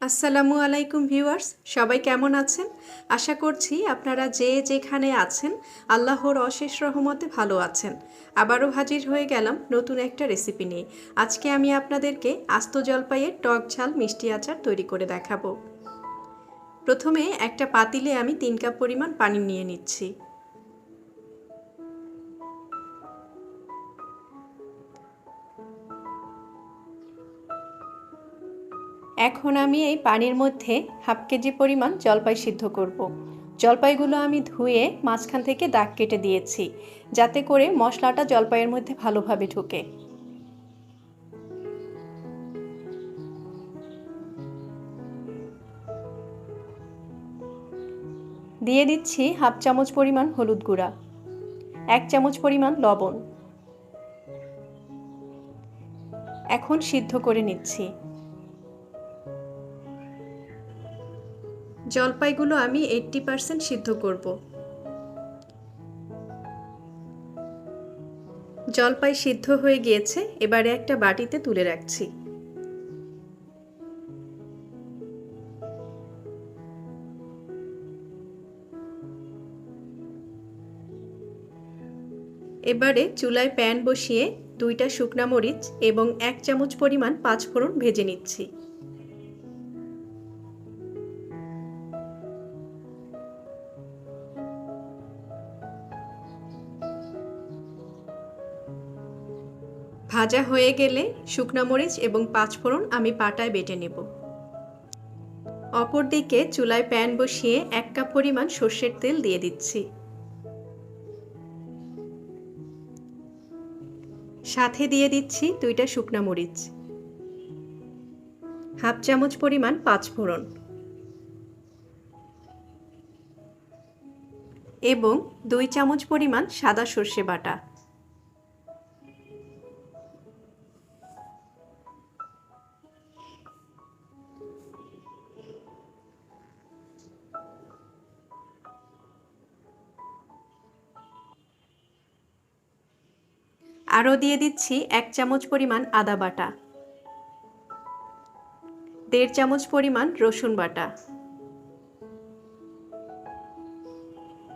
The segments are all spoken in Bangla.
আসসালামু আলাইকুম ভিউয়ার্স, সবাই কেমন আছেন? আশা করছি আপনারা যে যেখানে আছেন আল্লাহর অশেষ রহমতে ভালো আছেন। আবারও হাজির হয়ে গেলাম নতুন একটা রেসিপি নিয়ে। আজকে আমি আপনাদেরকে আস্ত জলপাইয়ের টক ঝাল মিষ্টি আচার তৈরি করে দেখাবো। প্রথমে একটা পাতিলে আমি 3 কাপ পরিমাণ পানি নিয়ে নিচ্ছি। এখন আমি এই পানির মধ্যে হাফ কেজি পরিমাণ জলপাই সিদ্ধ করব। জলপাইগুলো আমি ধুয়ে মাঝখান থেকে দাগ কেটে দিয়েছি, যাতে করে মশলাটা জলপাইয়ের মধ্যে ভালোভাবে ঢোকে। দিয়ে দিচ্ছি হাফ চামচ পরিমাণ হলুদ গুঁড়া, 1 চামচ পরিমাণ লবণ। এখন সিদ্ধ করে নিচ্ছি। জলপাইগুলো আমি 80% সিদ্ধ করব। জলপাই সিদ্ধ হয়ে গিয়েছে, এবারে একটা বাটিতে তুলে রাখছি। এবারে চুলায় প্যান বসিয়ে 2টা শুকনা মরিচ এবং 1 চামচ পরিমাণ পাঁচফোড়ন ভেজে নিচ্ছি। ভাজা হয়ে গেলে শুকনা মরিচ এবং পাঁচফোড়ন আমি পাটায় বেটে নেব। অপরদিকে চুলায় প্যান বসিয়ে 1 কাপ পরিমাণ সর্ষের তেল দিয়ে দিচ্ছি। সাথে দিয়ে দিচ্ছি 2টা শুকনা মরিচ, হাফ চামচ পরিমাণ পাঁচফোড়ন এবং 2 চামচ পরিমাণ সাদা সর্ষে বাটা। আরও দিয়ে দিচ্ছি 1 চামচ পরিমাণ আদা বাটা, 1.5 চামচ পরিমাণ রসুন বাটা।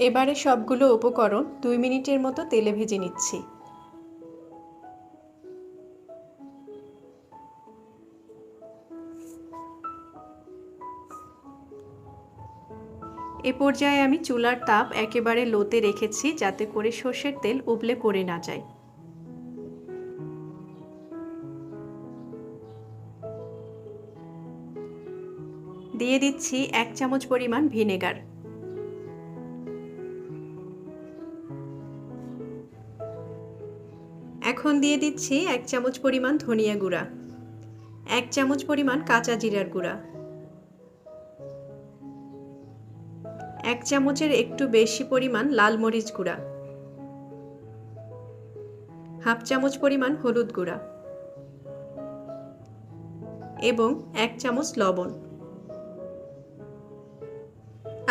এবারে সবগুলো উপকরণ 2 মিনিটের মতো তেলে ভেজে নিচ্ছি। এ পর্যায়ে আমি চুলার তাপ একেবারে লোতে রেখেছি, যাতে করে সর্ষের তেল উবলে পড়ে না যায়। দিয়ে দিচ্ছি 1 চামচ পরিমাণ ভিনেগার, এখন দিয়ে দিচ্ছি 1 চামচ পরিমাণ ধনিয়া গুঁড়া, 1 চামচ পরিমাণ কাঁচা জিরার গুঁড়া, 1 চামচের একটু বেশি পরিমাণ লাল মরিচ গুঁড়া, হাফ চামচ পরিমাণ হলুদ গুঁড়া এবং 1 চামচ লবণ।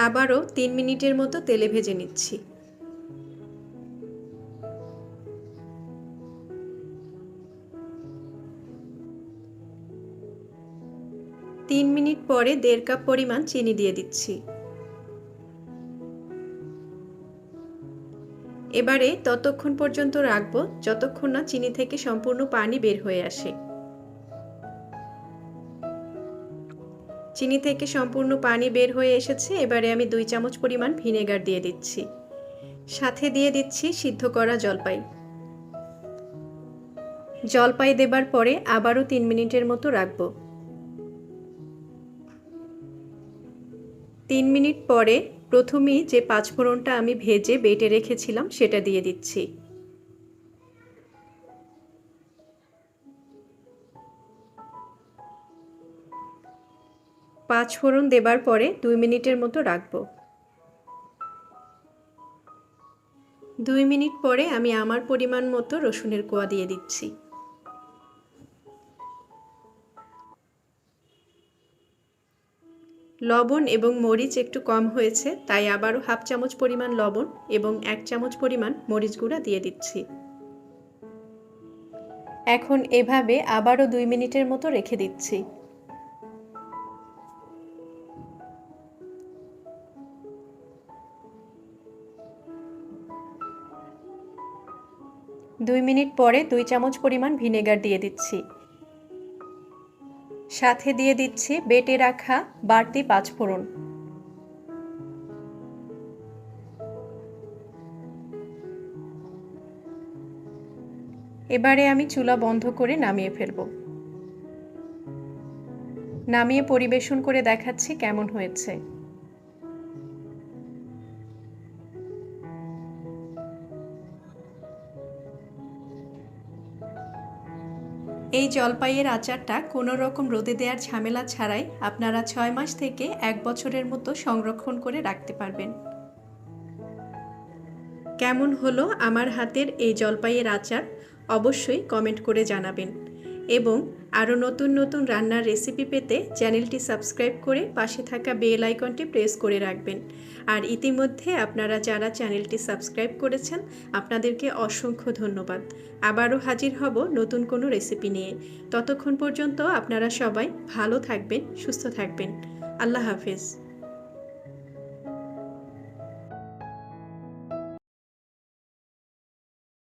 আবারও 3 মিনিটের মতো তেলে ভেজে নিচ্ছি। তিন মিনিট পরে 1.5 কাপ পরিমাণ চিনি দিয়ে দিচ্ছি। এবারে ততক্ষণ পর্যন্ত রাখবো যতক্ষণ না চিনি থেকে সম্পূর্ণ পানি বের হয়ে আসে। চিনি থেকে সম্পূর্ণ পানি বের হয়ে এসেছে, এবারে আমি 2 চামচ পরিমাণ ভিনেগার দিয়ে দিচ্ছি। সাথে দিয়ে দিচ্ছি সিদ্ধ করা জলপাই। জলপাই দেবার পরে আবারও 3 মিনিটের মতো রাখবো। 3 মিনিট পরে প্রথমেই যে পাঁচফোড়নটা আমি ভেজে বেটে রেখেছিলাম সেটা দিয়ে দিচ্ছি। পাঁচফোড়ন দেবার পরে 2 মিনিটের মতো রাখবো। 2 মিনিট পরে আমি আমার পরিমাণ মতো রসুনের কোয়া দিয়ে দিচ্ছি। লবণ এবং মরিচ একটু কম হয়েছে, তাই আবারও হাফ চামচ পরিমাণ লবণ এবং 1 চামচ পরিমাণ মরিচ গুঁড়া দিয়ে দিচ্ছি। এখন এভাবে আবারও 2 মিনিটের মতো রেখে দিচ্ছি। 2 মিনিট পরে 2 চামচ পরিমাণ ভিনেগার দিয়ে দিচ্ছি। সাথে দিয়ে দিচ্ছি বেটে রাখা বাড়তি 5 ফোড়ন। এবারে আমি চুলা বন্ধ করে নামিয়ে ফেলব। নামিয়ে পরিবেশন করে দেখাচ্ছি কেমন হয়েছে। এই জলপাইয়ের আচারটা কোনো রকম রোদে দেওয়ার ঝামেলা ছাড়াই আপনারা 6 মাস থেকে 1 বছরের মতো সংরক্ষণ করে রাখতে পারবেন। কেমন হলো আমার হাতের এই জলপাইয়ের আচার অবশ্যই কমেন্ট করে জানাবেন এবং আরও নতুন নতুন রান্নার রেসিপি পেতে চ্যানেলটি সাবস্ক্রাইব করে পাশে থাকা বেল আইকনটি প্রেস করে রাখবেন। আর ইতিমধ্যে আপনারা যারা চ্যানেলটি সাবস্ক্রাইব করেছেন আপনাদেরকে অসংখ্য ধন্যবাদ। আবারও হাজির হব নতুন কোনো রেসিপি নিয়ে। ততক্ষণ পর্যন্ত আপনারা সবাই ভালো থাকবেন, সুস্থ থাকবেন। আল্লাহ হাফেজ।